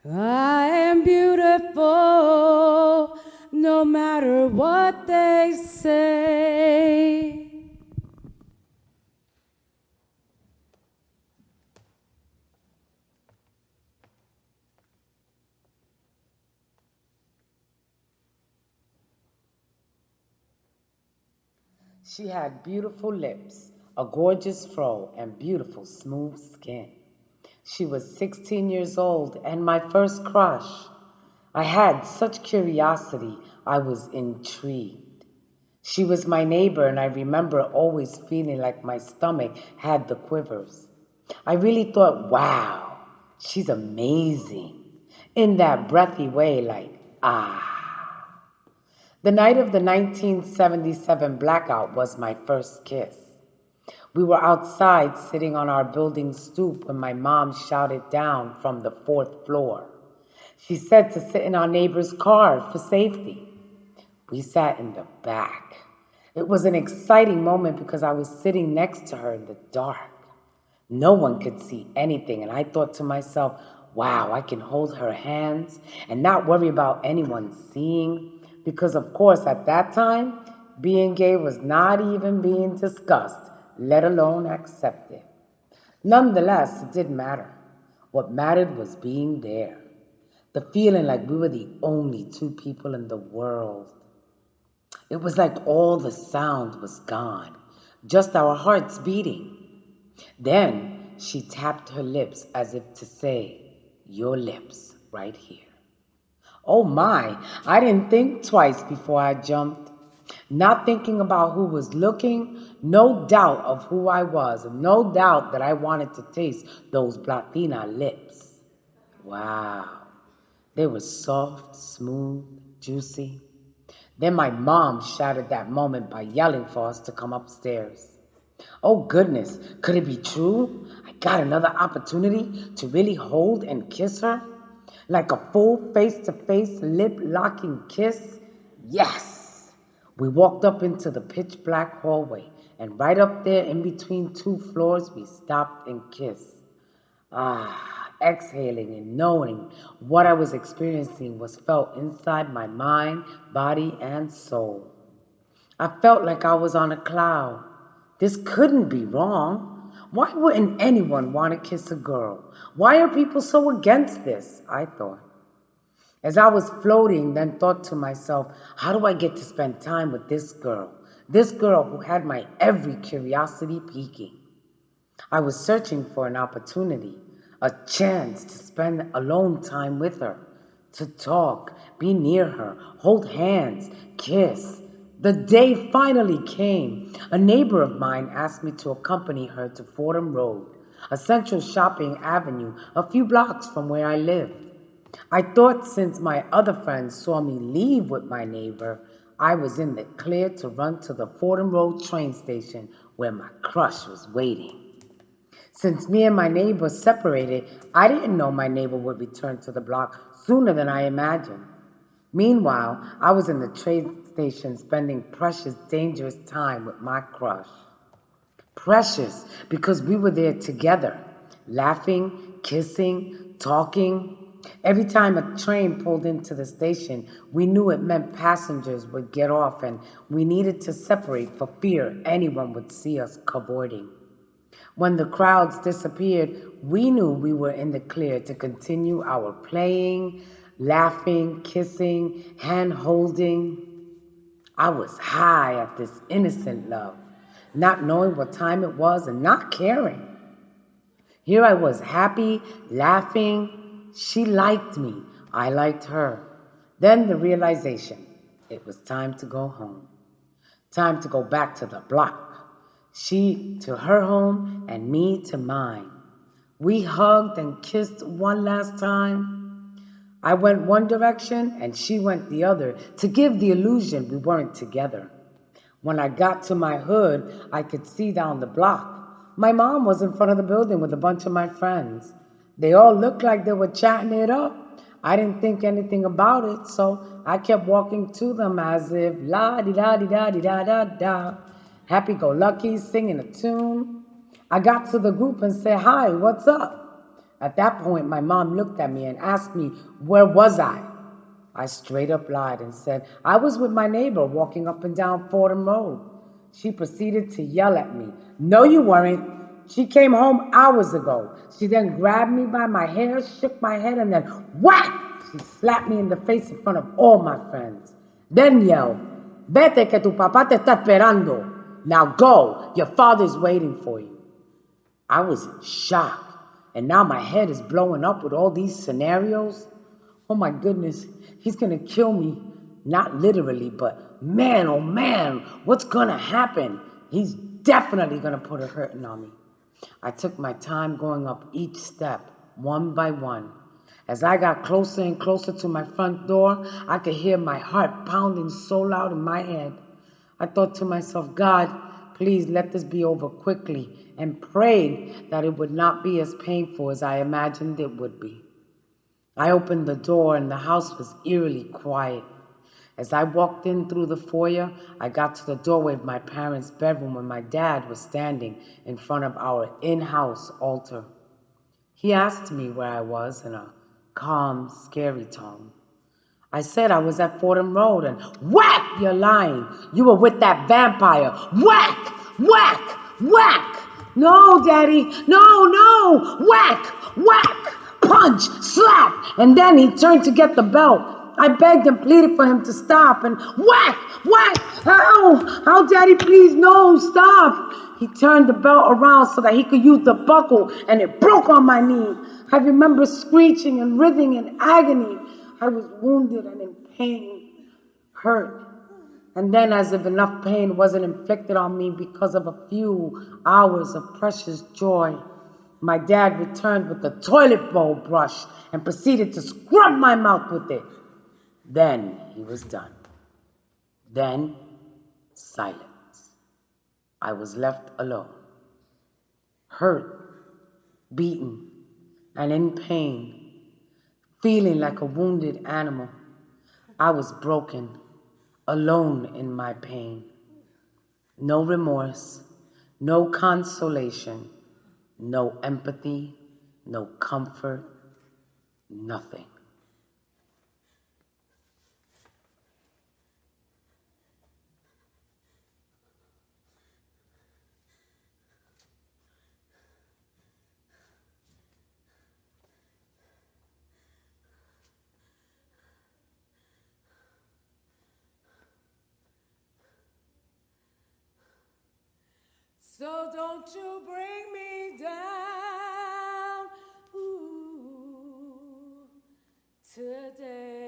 I am beautiful, no matter what they say. She had beautiful lips, a gorgeous fro, and beautiful smooth skin. She was 16 years old and my first crush. I had such curiosity, I was intrigued. She was my neighbor, and I remember always feeling like my stomach had the quivers. I really thought, wow, she's amazing. In that breathy way, like, ah. The night of the 1977 blackout was my first kiss. We were outside sitting on our building stoop when my mom shouted down from the fourth floor. She said to sit in our neighbor's car for safety. We sat in the back. It was an exciting moment because I was sitting next to her in the dark. No one could see anything, and I thought to myself, wow, I can hold her hands and not worry about anyone seeing, because of course at that time, being gay was not even being discussed, let alone accepted. Nonetheless, it didn't matter. What mattered was being there. The feeling like we were the only two people in the world. It was like all the sound was gone, just our hearts beating. Then she tapped her lips as if to say, your lips right here. Oh my, I didn't think twice before I jumped. Not thinking about who was looking, no doubt of who I was, and no doubt that I wanted to taste those Latina lips. Wow, they were soft, smooth, juicy. Then my mom shattered that moment by yelling for us to come upstairs. Oh goodness, could it be true? I got another opportunity to really hold and kiss her? Like a full face-to-face lip-locking kiss? Yes! We walked up into the pitch-black hallway, and right up there in between two floors, we stopped and kissed. Ah, exhaling and knowing what I was experiencing was felt inside my mind, body, and soul. I felt like I was on a cloud. This couldn't be wrong. Why wouldn't anyone want to kiss a girl? Why are people so against this? I thought. As I was floating, then thought to myself, how do I get to spend time with this girl? This girl who had my every curiosity piquing. I was searching for an opportunity, a chance to spend alone time with her, to talk, be near her, hold hands, kiss. The day finally came. A neighbor of mine asked me to accompany her to Fordham Road, a central shopping avenue a few blocks from where I lived. I thought since my other friends saw me leave with my neighbor, I was in the clear to run to the Fordham Road train station where my crush was waiting. Since me and my neighbor separated, I didn't know my neighbor would return to the block sooner than I imagined. Meanwhile, I was in the train station spending precious, dangerous time with my crush. Precious because we were there together, laughing, kissing, talking. Every time a train pulled into the station, we knew it meant passengers would get off and we needed to separate for fear anyone would see us cavorting. When the crowds disappeared, we knew we were in the clear to continue our playing, laughing, kissing, hand-holding. I was high at this innocent love, not knowing what time it was and not caring. Here I was happy, laughing. She liked me. I liked her. Then the realization, it was time to go home. Time to go back to the block. She to her home and me to mine. We hugged and kissed one last time. I went one direction and she went the other to give the illusion we weren't together. When I got to my hood, I could see down the block. My mom was in front of the building with a bunch of my friends. They all looked like they were chatting it up. I didn't think anything about it, so I kept walking to them as if la-di-da-di-da-di-da-da-da. Happy-go-lucky, singing a tune. I got to the group and said, hi, what's up? At that point, my mom looked at me and asked me, where was I? I straight up lied and said, I was with my neighbor walking up and down Fordham Road. She proceeded to yell at me, no, you weren't. She came home hours ago. She then grabbed me by my hair, shook my head, and then whack! She slapped me in the face in front of all my friends. Then yelled, vete que tu papá te está esperando. Now go, your father's waiting for you. I was in shock, and now my head is blowing up with all these scenarios. Oh my goodness, he's gonna kill me. Not literally, but man, oh man, what's gonna happen? He's definitely gonna put a hurting on me. I took my time going up each step, one by one. As I got closer and closer to my front door, I could hear my heart pounding so loud in my head. I thought to myself, God, please let this be over quickly, and prayed that it would not be as painful as I imagined it would be. I opened the door and the house was eerily quiet. As I walked in through the foyer, I got to the doorway of my parents' bedroom where my dad was standing in front of our in-house altar. He asked me where I was in a calm, scary tone. I said I was at Fordham Road, and whack, you're lying. You were with that vampire. Whack, whack, whack. No, Daddy, no, whack, whack, punch, slap. And then he turned to get the belt. I begged and pleaded for him to stop, and whack, whack. Ow, Daddy, please, no, stop. He turned the belt around so that he could use the buckle, and it broke on my knee. I remember screeching and writhing in agony. I was wounded and in pain, hurt. And then, as if enough pain wasn't inflicted on me because of a few hours of precious joy, my dad returned with the toilet bowl brush and proceeded to scrub my mouth with it. Then he was done. Then silence. I was left alone, hurt, beaten, and in pain, feeling like a wounded animal. I was broken, alone in my pain. No remorse, no consolation, no empathy, no comfort, nothing. So don't you bring me down, ooh, today.